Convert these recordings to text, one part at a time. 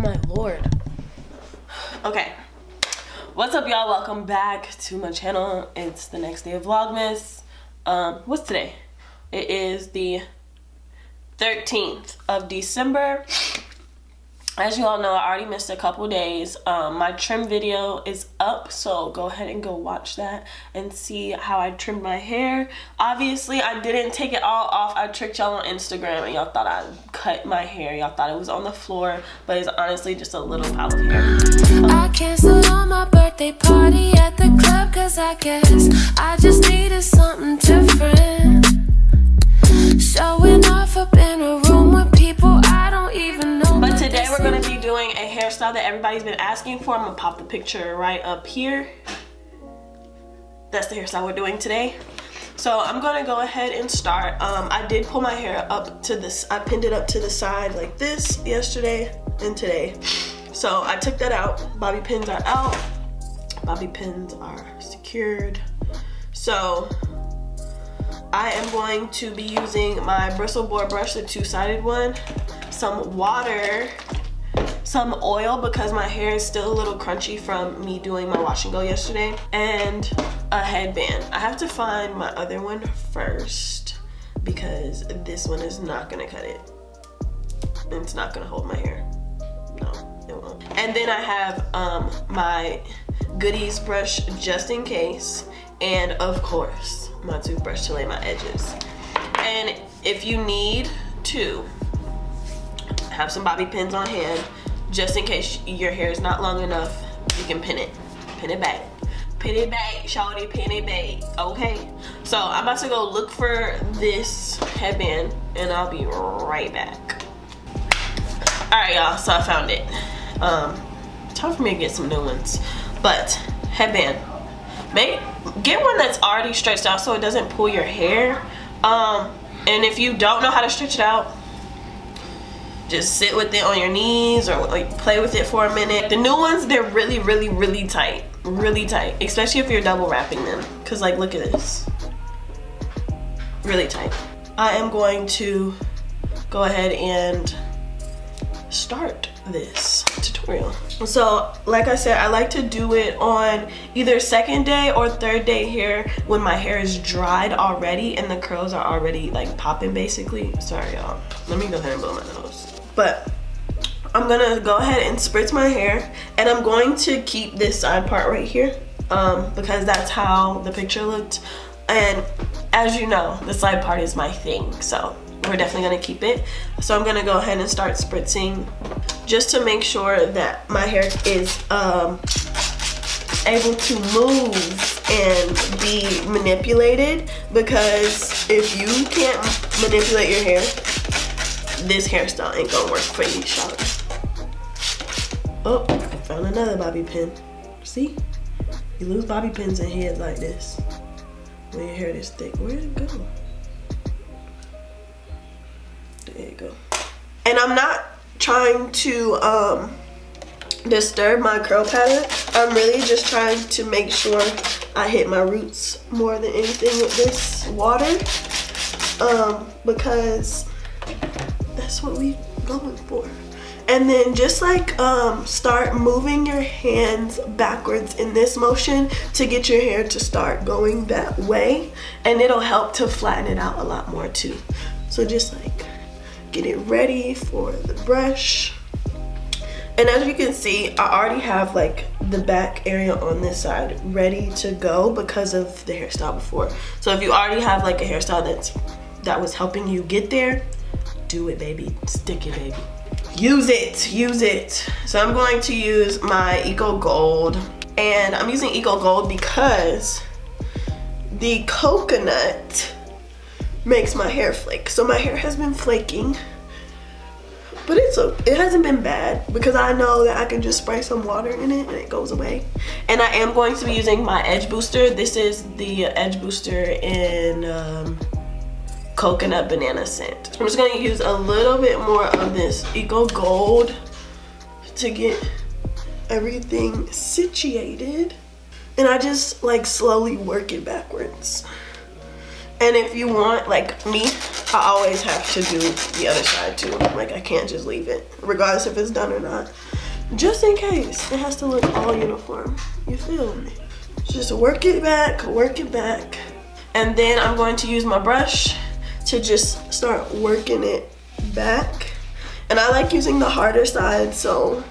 my lord. Okay, what's up, y'all? Welcome back to my channel. It's the next day of Vlogmas. What's today? It is the 13th of December. As you all know, I already missed a couple days. My trim video is up, so go ahead and go watch that and see how I trimmed my hair. Obviously, I didn't take it all off. I tricked y'all on Instagram and y'all thought I cut my hair. Y'all thought it was on the floor, but it's honestly just a little pile of hair. I canceled on my birthday party at the club cause I guess I just needed something different. Showing off up in a room with people I don't even know. But today we're going to be doing a hairstyle that everybody's been asking for. I'm going to pop the picture right up here. That's the hairstyle we're doing today. So I'm going to go ahead and start. I did pull my hair up to this. I pinned it up to the side like this yesterday and today. So I took that out. Bobby pins are out. Bobby pins are secured. So I am going to be using my bristle board brush, the two-sided one, some water, some oil because my hair is still a little crunchy from me doing my wash and go yesterday, and a headband. I have to find my other one first because this one is not gonna cut it. It's not gonna hold my hair. No, it won't. And then I have my goodies brush just in case, and of course my toothbrush to lay my edges. And if you need to have some bobby pins on hand, just in case your hair is not long enough, you can pin it back, shawty, pin it back. Okay, so I'm about to go look for this headband and I'll be right back. All right, y'all, so I found it. Time for me to get some new ones, but headband, get one that's already stretched out so it doesn't pull your hair. And if you don't know how to stretch it out, just sit with it on your knees or like play with it for a minute. The new ones, they're really tight, especially if you're double wrapping them, because like look at this, really tight. I am going to go ahead and start this tutorial. So like I said, I like to do it on either second day or third day here when my hair is dried already and the curls are already like popping basically. Sorry y'all, let me go ahead and blow my nose. But I'm gonna go ahead and spritz my hair, and I'm going to keep this side part right here because that's how the picture looked, and as you know, the side part is my thing, so we're definitely gonna keep it. So I'm gonna go ahead and start spritzing just to make sure that my hair is able to move and be manipulated, because if you can't manipulate your hair, this hairstyle ain't gonna work for you, shawty. Oh, found another bobby pin. See? You lose bobby pins in heads like this when your hair this thick. Where'd it go? There you go. And I'm not trying to disturb my curl pattern. I'm really just trying to make sure I hit my roots more than anything with this water, because that's what we going for. And then just like start moving your hands backwards in this motion to get your hair to start going that way, and it'll help to flatten it out a lot more too. So just like get it ready for the brush. And as you can see, I already have like the back area on this side ready to go because of the hairstyle before. So if you already have like a hairstyle that was helping you get there, do it, baby. Stick it, baby. Use it. So I'm going to use my Eco Gold, and I'm using Eco Gold because the coconut makes my hair flake. So my hair has been flaking, but it hasn't been bad because I know that I can just spray some water in it and it goes away. And I am going to be using my Edge Booster. This is the Edge Booster in coconut banana scent. I'm just gonna use a little bit more of this Eco Gold to get everything situated, and I just like slowly work it backwards. And if you want, like me, I always have to do the other side too. Like I can't just leave it, regardless if it's done or not. Just in case, it has to look all uniform. You feel me? Just work it back, work it back. And then I'm going to use my brush to just start working it back. And I like using the harder side, so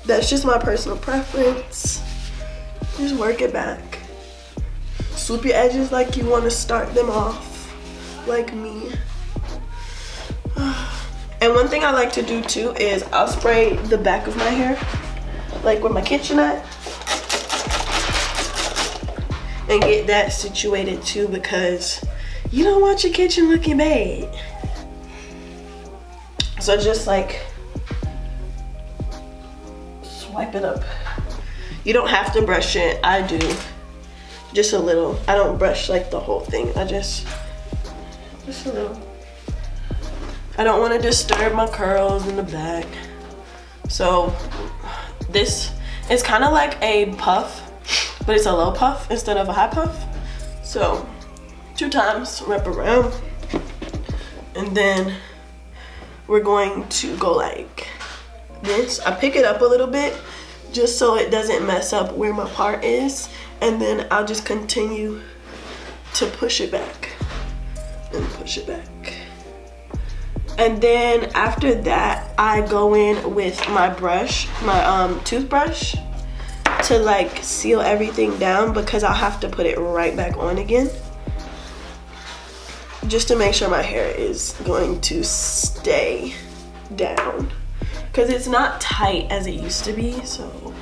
that's just my personal preference. Just work it back. Swoop your edges like you want to start them off, like me. And one thing I like to do too is I'll spray the back of my hair, like where my kitchen at, and get that situated too, because you don't want your kitchen looking bad. So just like swipe it up. You don't have to brush it. I do, just a little. I don't brush like the whole thing. I just a little. I don't want to disturb my curls in the back. So this is kind of like a puff, but it's a low puff instead of a high puff. So 2 times, wrap around, and then we're going to go like this. I pick it up a little bit just so it doesn't mess up where my part is, and then I'll just continue to push it back and push it back. And then after that, I go in with my brush, my toothbrush, to like seal everything down, because I'll have to put it right back on again, just to make sure my hair is going to stay down, because it's not tight as it used to be. So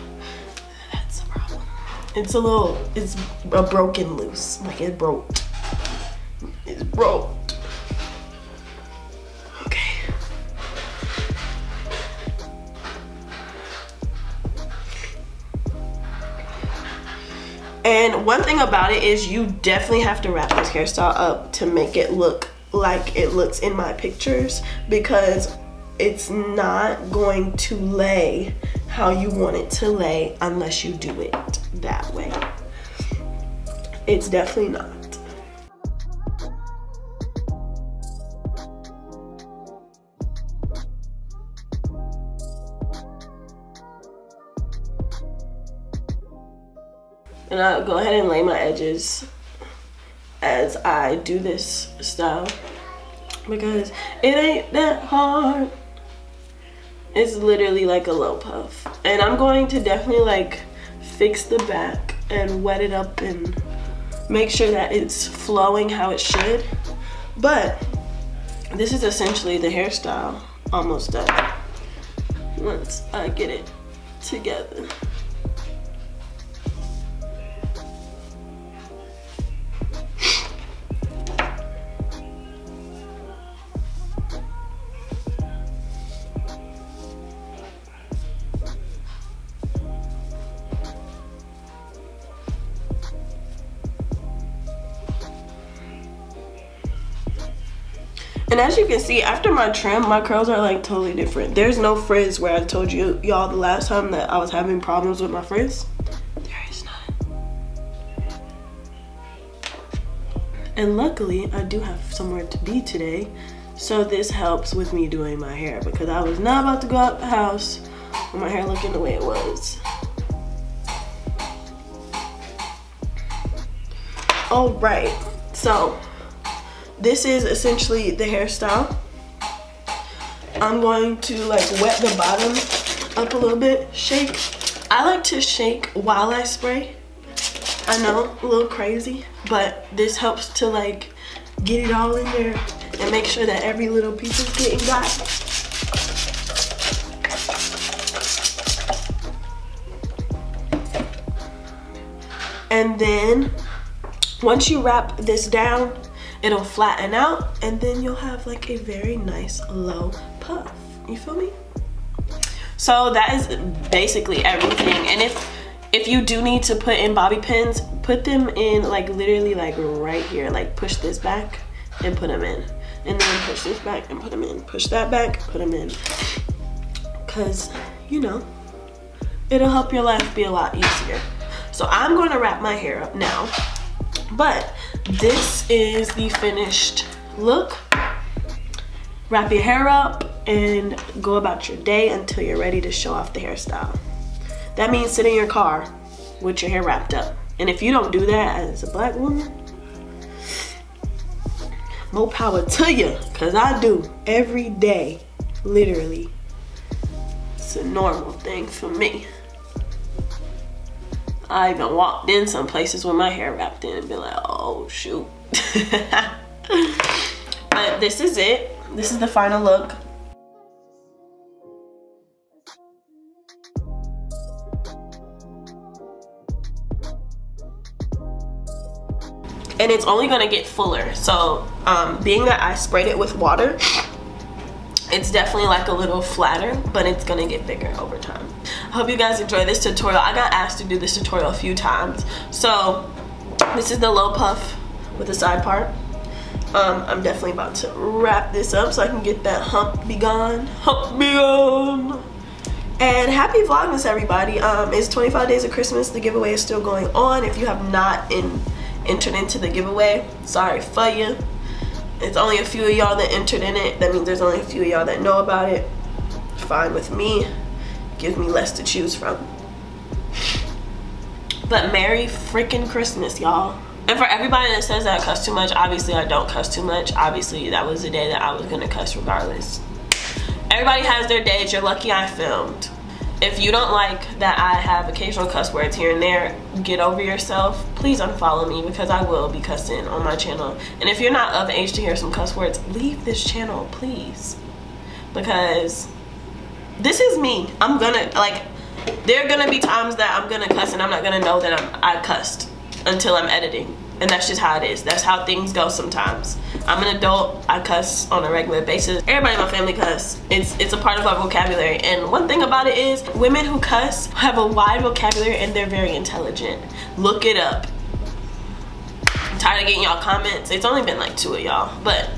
that's the problem. It's a broken loose, like it broke. It's broke. And one thing about it is you definitely have to wrap this hairstyle up to make it look like it looks in my pictures, because it's not going to lay how you want it to lay unless you do it that way. It's definitely not. And I'll go ahead and lay my edges as I do this style, because it ain't that hard. It's literally like a low puff. And I'm going to definitely like fix the back and wet it up and make sure that it's flowing how it should. But this is essentially the hairstyle almost done once I get it together. And as you can see, after my trim, my curls are like totally different. There's no frizz where I told you y'all the last time that I was having problems with my frizz. There is none. And luckily, I do have somewhere to be today. So this helps with me doing my hair, because I was not about to go out the house with my hair looking the way it was. All right, so this is essentially the hairstyle. I'm going to like wet the bottom up a little bit, shake. I like to shake while I spray. I know, a little crazy, but this helps to like get it all in there and make sure that every little piece is getting got. And then once you wrap this down, it'll flatten out, and then you'll have like a very nice low puff. You feel me? So that is basically everything. And if you do need to put in bobby pins, put them in like literally like right here. Like push this back and put them in, and then push this back and put them in. Push that back, put them in. Cause you know, it'll help your life be a lot easier. So I'm going to wrap my hair up now. But this is the finished look. Wrap your hair up and go about your day until you're ready to show off the hairstyle. That means sit in your car with your hair wrapped up. And if you don't do that as a black woman, more power to you, because I do every day, literally. It's a normal thing for me. I even walked in some places with my hair wrapped in and be like, oh shoot. But this is it. This is the final look. And it's only gonna get fuller. So being that I sprayed it with water, it's definitely like a little flatter, but it's gonna get bigger over time. I hope you guys enjoy this tutorial. I got asked to do this tutorial a few times. So this is the low puff with the side part. I'm definitely about to wrap this up so I can get that hump be gone. Hump be gone. And happy Vlogmas, everybody. It's 25 days of Christmas. The giveaway is still going on. If you have not entered into the giveaway, sorry for you. It's only a few of y'all that entered in it. That means there's only a few of y'all that know about it. Fine with me. Gives me less to choose from. But Merry freaking Christmas, y'all. And for everybody that says that I cuss too much, obviously I don't cuss too much. Obviously that was the day that I was gonna cuss regardless. Everybody has their days. You're lucky I filmed. If you don't like that I have occasional cuss words here and there, get over yourself. Please unfollow me, because I will be cussing on my channel. And if you're not of age to hear some cuss words, leave this channel, please. Because this is me. I'm gonna, like, there are gonna be times that I'm gonna cuss and I'm not gonna know that I cussed until I'm editing. And that's just how it is. That's how things go sometimes. I'm an adult. I cuss on a regular basis. Everybody in my family cuss. It's a part of our vocabulary. And one thing about it is, women who cuss have a wide vocabulary and they're very intelligent. Look it up. I'm tired of getting y'all comments. It's only been like 2 of y'all. But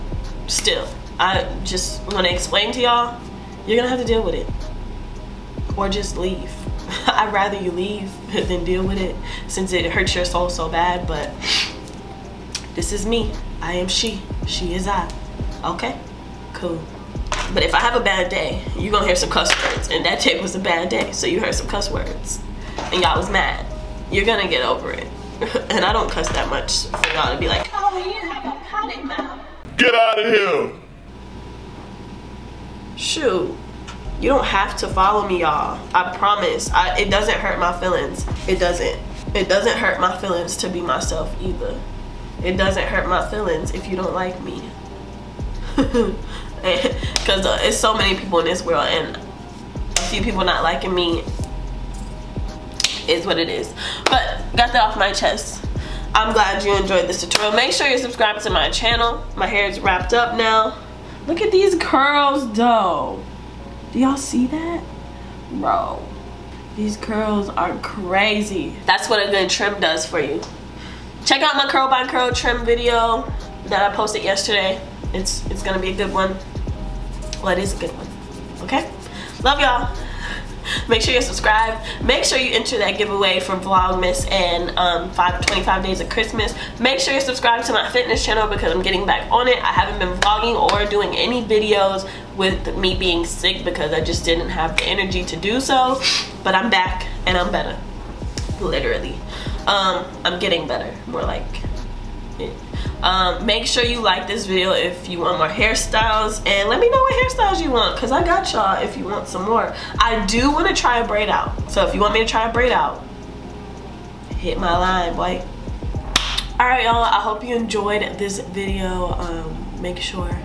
still, I just want to explain to y'all, you're going to have to deal with it. Or just leave. I'd rather you leave than deal with it, since it hurts your soul so bad. But this is me. I am she. She is I. Okay? Cool. But if I have a bad day, you're gonna hear some cuss words. And that day was a bad day, so you heard some cuss words. And y'all was mad. You're gonna get over it. And I don't cuss that much for y'all to be like, oh, you have a potty mouth. Get out of here. Shoot. You don't have to follow me, y'all. I promise. It doesn't hurt my feelings. It doesn't. It doesn't hurt my feelings to be myself either. It doesn't hurt my feelings if you don't like me. Because it's so many people in this world, and a few people not liking me is what it is. But got that off my chest. I'm glad you enjoyed this tutorial. Make sure you're subscribed to my channel. My hair is wrapped up now. Look at these curls though. Do y'all see that? Bro, these curls are crazy. That's what a good trim does for you. Check out my curl by curl trim video that I posted yesterday. It's gonna be a good one. Well, it is a good one. Okay? Love y'all. Make sure you're subscribed. Make sure you enter that giveaway for Vlogmas and 25 days of Christmas. Make sure you're subscribed to my fitness channel, because I'm getting back on it. I haven't been vlogging or doing any videos with me being sick because I just didn't have the energy to do so. But I'm back and I'm better. Literally. I'm getting better. More like it. Make sure you like this video if you want more hairstyles, and let me know what hairstyles you want, because I got y'all if you want some more. I do want to try a braid out, so if you want me to try a braid out, hit my line, boy. Alright y'all, I hope you enjoyed this video. Make sure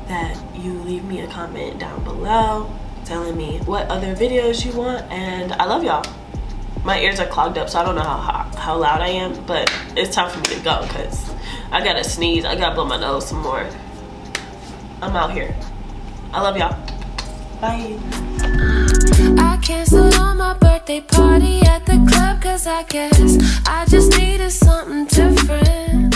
that you leave me a comment down below telling me what other videos you want, and I love y'all. My ears are clogged up, so I don't know how loud I am, but it's time for me to go because I gotta sneeze. I gotta blow my nose some more. I'm out here. I love y'all. Bye. I canceled on my birthday party at the club, cause I guess I just needed something different.